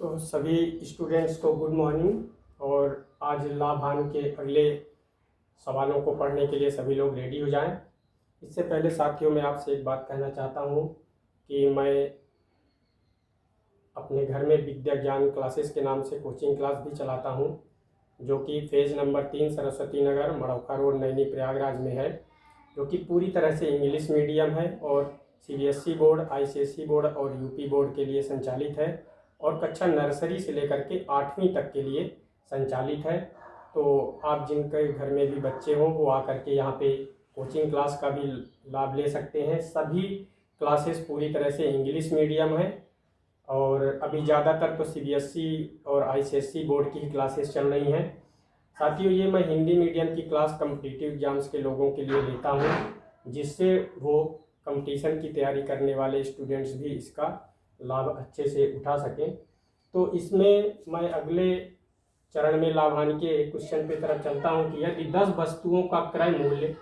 तो सभी स्टूडेंट्स को गुड मॉर्निंग। और आज लाभान के अगले सवालों को पढ़ने के लिए सभी लोग रेडी हो जाएं। इससे पहले साथियों मैं आपसे एक बात कहना चाहता हूं कि मैं अपने घर में विद्या ज्ञान क्लासेस के नाम से कोचिंग क्लास भी चलाता हूं, जो कि phase number 3 Saraswati Nagar मड़ौखा road Naini Prayagraj में है, जो कि पूरी तरह से इंग्लिश मीडियम है और सीबीएसई बोर्ड, आईसीएसई बोर्ड और यूपी बोर्ड के लिए संचालित है और कक्षा नर्सरी से लेकर के 8वीं तक के लिए संचालित है। तो आप जिनके घर में भी बच्चे हों वो आकर के यहाँ पे कोचिंग क्लास का भी लाभ ले सकते हैं। सभी क्लासेस पूरी तरह से इंग्लिश मीडियम है और अभी ज़्यादातर तो सीबीएसई और आईसीएसई बोर्ड की ही क्लासेस चल रही हैं। साथियों, ये मैं हिंदी मीडियम की क्लास कम्पिटिटिव एग्जाम्स के लोगों के लिए लेता हूँ, जिससे वो कंपटीशन की तैयारी करने वाले स्टूडेंट्स भी इसका लाभ अच्छे से उठा सकें। तो इसमें मैं अगले चरण में लाभान के एक क्वेश्चन पे तरफ चलता हूं कि यदि 10 वस्तुओं का क्रय मूल्य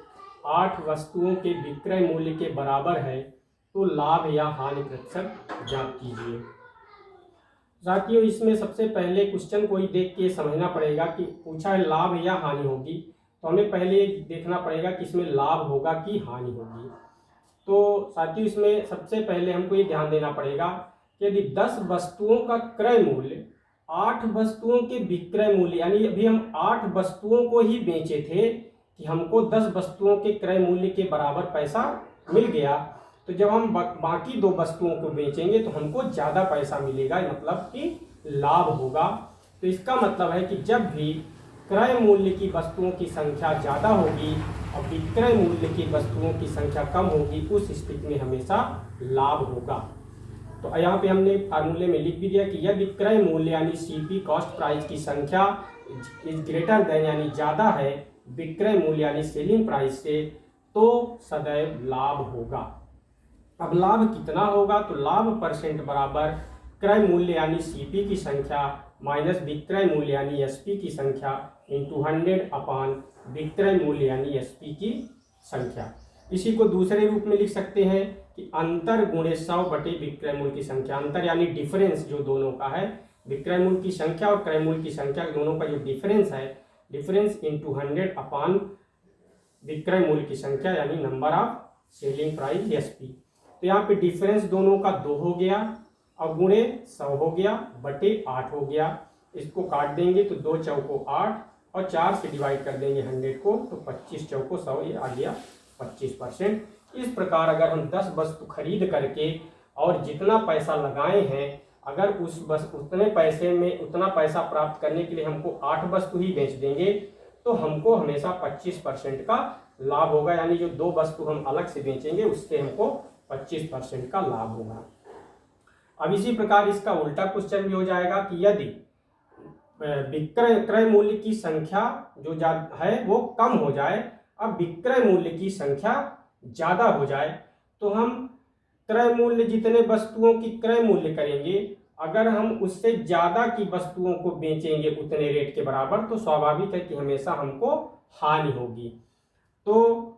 8 वस्तुओं के विक्रय मूल्य के बराबर है तो लाभ या हानि प्रतिशत ज्ञात कीजिए। साथियों, इसमें सबसे पहले क्वेश्चन को ही देख के समझना पड़ेगा कि पूछा है लाभ या हानि होगी, तो हमें पहले देखना पड़ेगा कि इसमें लाभ होगा कि हानि होगी। तो साथियों, इसमें सबसे पहले हमको ये ध्यान देना पड़ेगा कि यदि 10 वस्तुओं का क्रय मूल्य 8 वस्तुओं के विक्रय मूल्य, यानी अभी हम 8 वस्तुओं को ही बेचे थे कि हमको 10 वस्तुओं के क्रय मूल्य के बराबर पैसा मिल गया, तो जब हम बाकी 2 वस्तुओं को बेचेंगे तो हमको ज़्यादा पैसा मिलेगा, मतलब कि लाभ होगा। तो इसका मतलब है कि जब भी क्रय मूल्य की वस्तुओं की संख्या ज़्यादा होगी और विक्रय मूल्य की वस्तुओं की संख्या कम होगी, उस स्थिति में हमेशा लाभ होगा। तो यहाँ पे हमने फार्मूले में लिख भी दिया कि यदि क्रय मूल्य यानी सीपी कॉस्ट प्राइस की संख्या इज ग्रेटर देन यानी ज़्यादा है विक्रय मूल्य यानी सेलिंग प्राइस से, तो सदैव लाभ होगा। अब लाभ कितना होगा, तो लाभ परसेंट बराबर क्रय मूल्य यानी सीपी की संख्या माइनस विक्रय मूल्य यानी एसपी की संख्या इंटू 100 अपान विक्रय मूल्य यानी एसपी की संख्या। इसी को दूसरे रूप में लिख सकते हैं कि अंतर गुणे 100 बटे विक्रय मूल्य की संख्या। अंतर यानी डिफरेंस जो दोनों का है, विक्रय मूल्य की संख्या और क्रय मूल्य की संख्या दोनों का जो डिफरेंस है, डिफरेंस इंटू 100 अपान विक्रय मूल्य की संख्या यानी number of selling price SP. तो यहाँ पे डिफरेंस दोनों का 2 हो गया और गुणे 100 हो गया बटे 8 हो गया। इसको काट देंगे तो 2 चौको 8 और 4 से डिवाइड कर देंगे 100 को, तो 25 चौको 100, ये आ गया 25%। इस प्रकार अगर हम 10 वस्तु खरीद करके और जितना पैसा लगाए हैं, अगर उतने पैसे में उतना पैसा प्राप्त करने के लिए हमको 8 वस्तु ही बेच देंगे तो हमको हमेशा 25% का लाभ होगा, यानी जो 2 वस्तु हम अलग से बेचेंगे उससे हमको 25% का लाभ होगा। अब इसी प्रकार इसका उल्टा क्वेश्चन भी हो जाएगा कि यदि क्रय मूल्य की संख्या जो है वो कम हो जाए, अब विक्रय मूल्य की संख्या ज्यादा हो जाए, तो हम क्रय मूल्य जितने वस्तुओं की क्रय मूल्य करेंगे, अगर हम उससे ज्यादा की वस्तुओं को बेचेंगे उतने रेट के बराबर, तो स्वाभाविक है कि हमेशा हमको हानि होगी, तो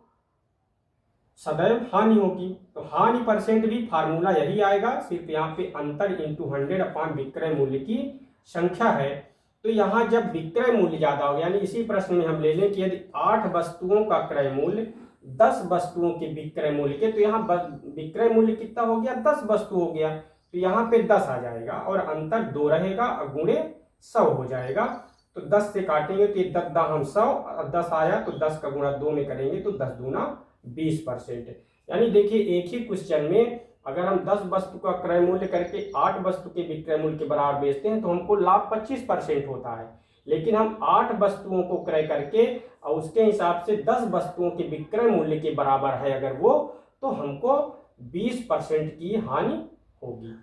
सदैव हानि होगी। तो हानि परसेंट भी फार्मूला यही आएगा, सिर्फ यहाँ पे अंतर इंटू 100 अपान विक्रय मूल्य की संख्या है। तो यहाँ जब विक्रय मूल्य ज्यादा हो, यानी इसी प्रश्न में हम ले लें कि यदि 8 वस्तुओं का क्रय मूल्य 10 वस्तुओं के विक्रय मूल्य के, तो यहाँ विक्रय मूल्य कितना हो गया, 10 वस्तु हो गया, तो यहाँ पे 10 आ जाएगा और अंतर 2 रहेगा और गुणे 100 हो जाएगा। तो 10 से काटेंगे तो ये 10 हम 100 और 10 आया तो 10 का गुणा 2 में करेंगे तो 10 दूना 20%। यानी देखिए एक ही क्वेश्चन में अगर हम 10 वस्तु का क्रय मूल्य करके 8 वस्तु के विक्रय मूल्य के बराबर बेचते हैं तो हमको लाभ 25% होता है, लेकिन हम 8 वस्तुओं को क्रय करके और उसके हिसाब से 10 वस्तुओं के विक्रय मूल्य के बराबर है अगर वो, तो हमको 20% की हानि होगी।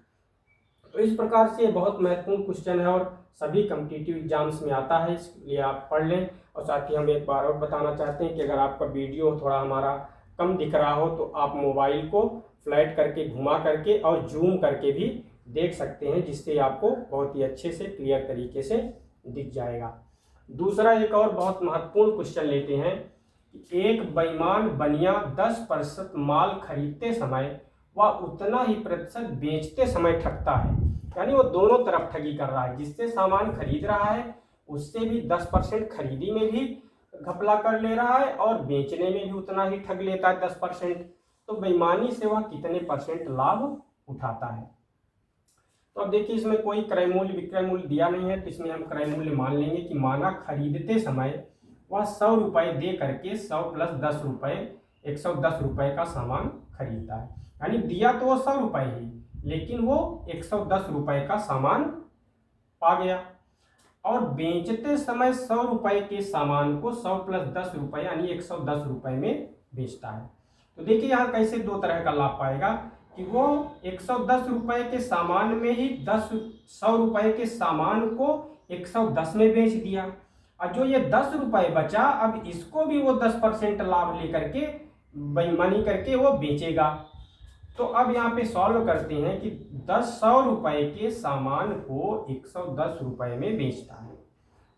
तो इस प्रकार से बहुत महत्वपूर्ण क्वेश्चन है और सभी कम्पिटिटिव एग्जाम्स में आता है, इसलिए आप पढ़ लें। और साथ ही हम एक बार और बताना चाहते हैं कि अगर आपका वीडियो थोड़ा हमारा कम दिख रहा हो तो आप मोबाइल को फ्लैट करके घुमा करके और जूम करके भी देख सकते हैं, जिससे आपको बहुत ही अच्छे से क्लियर तरीके से दिख जाएगा। दूसरा एक और बहुत महत्वपूर्ण क्वेश्चन लेते हैं कि एक बेईमान बनिया 10% माल खरीदते समय वह उतना ही प्रतिशत बेचते समय ठगता है, यानी वो दोनों तरफ ठगी कर रहा है, जिससे सामान खरीद रहा है उससे भी 10% खरीदी में भी घपला कर ले रहा है और बेचने में भी उतना ही ठग लेता है 10%। तो बेईमानी से वह कितने परसेंट लाभ उठाता है। तो अब देखिए इसमें कोई क्रय मूल्य विक्रय मूल्य दिया नहीं है, तो इसमें हम क्रय मूल्य मान लेंगे कि माना खरीदते समय वह 100 रुपये दे करके 100 प्लस 10 रुपये 110 रुपये का सामान खरीदता है। यानी दिया तो वो 100 रुपये ही, लेकिन वो 110 रुपये का सामान पा गया। और बेचते समय 100 रुपये के सामान को 100 प्लस 10 रुपये यानी 110 रुपये में बेचता है। तो देखिए यहाँ कैसे दो तरह का लाभ पाएगा कि वो 110 रुपये के सामान में ही 100 रुपये के सामान को 110 में बेच दिया, और जो ये 10 रुपये बचा अब इसको भी वो 10% लाभ लेकर के बेईमानी करके वो बेचेगा। तो अब यहाँ पे सॉल्व करते हैं कि 100 रुपये के सामान को 110 रुपये में बेचता है,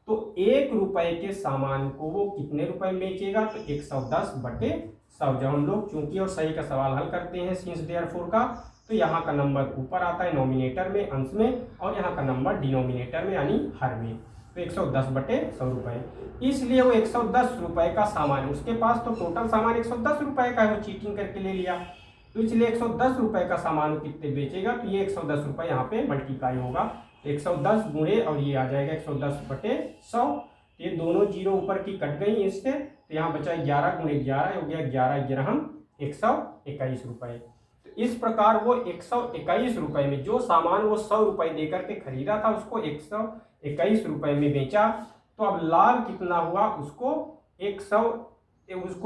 तो 1 रुपये के सामान को वो कितने रुपए में बेचेगा, तो 110 बटे 100। जब हम लोग चूंकि और सही का सवाल हल करते हैं सिंस देयरफॉर का, तो यहाँ का नंबर ऊपर आता है नॉमिनेटर में अंश में, और यहाँ का नंबर डिनोमिनेटर में यानी हर में। तो 110 बटे 100 रुपये, इसलिए वो 110 रुपये का सामान, उसके पास तो टोटल सामान 110 रुपये का है, वो चीटिंग करके ले लिया, तो इसलिए 110 रुपये का सामान कितने बेचेगा, तो ये 110 रुपये यहाँ पे मल्टीप्लाई होगा। 110 गुणे और ये आ जाएगा 110 बटे 100, ये दोनों जीरो ऊपर की कट गई इससे, तो यहाँ बचा 11 गुणे 11 हो गया 11 ग्राम 121 रुपये। तो इस प्रकार वो 121 रुपये में जो सामान वो 100 रुपये देकर के खरीदा था उसको 121 रुपये में बेचा। तो अब लाभ कितना हुआ, उसको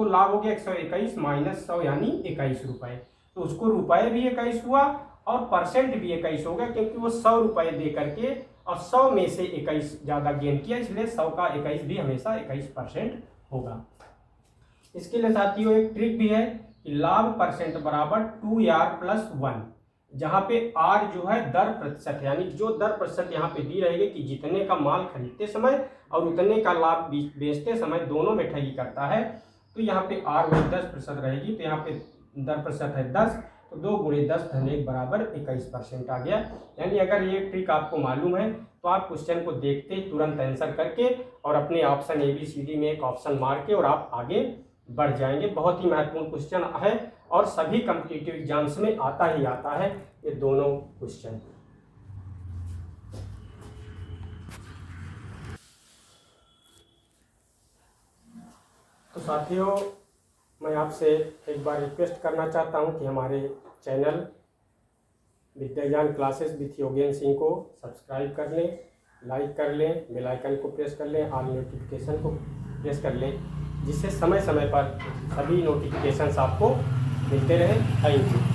लाभ हो गया 121 माइनस 100 यानी 21 रुपये। तो उसको रुपये भी 21 हुआ और परसेंट भी 21 हो गया, क्योंकि वो 100 रुपये दे करके और 100 में से 21 ज़्यादा गेन किया, इसलिए 100 का 21 भी हमेशा 21% होगा। इसके लिए साथियों एक ट्रिक भी है कि लाभ परसेंट बराबर 2R + 1, जहाँ पे R जो है दर प्रतिशत, यानी जो दर प्रतिशत यहाँ पे दी रहेगी कि जितने का माल खरीदते समय और उतने का लाभ बेचते समय दोनों में ठगी करता है, तो यहाँ पे R वही 10% रहेगी। तो यहाँ पे दर प्रतिशत है 10, तो 2 गुणे 10 धन 1 बराबर 21% आ गया। यानी अगर ये ट्रिक आपको मालूम है तो आप क्वेश्चन को देखते तुरंत आंसर करके और अपने ऑप्शन ABCD में एक ऑप्शन मार के और आप आगे बढ़ जाएंगे। बहुत ही महत्वपूर्ण क्वेश्चन है और सभी कॉम्पिटिटिव एग्जाम्स में आता ही आता है ये दोनों क्वेश्चन। तो साथियों मैं आपसे एक बार रिक्वेस्ट करना चाहता हूं कि हमारे चैनल विद्याज्ञान क्लासेस विथ योगेन सिंह को सब्सक्राइब कर लें, लाइक कर लें, बेल आइकन को प्रेस कर लें, ऑल नोटिफिकेशन को प्रेस कर लें, जिससे समय समय पर सभी नोटिफिकेशंस आपको मिलते रहें। Thank you.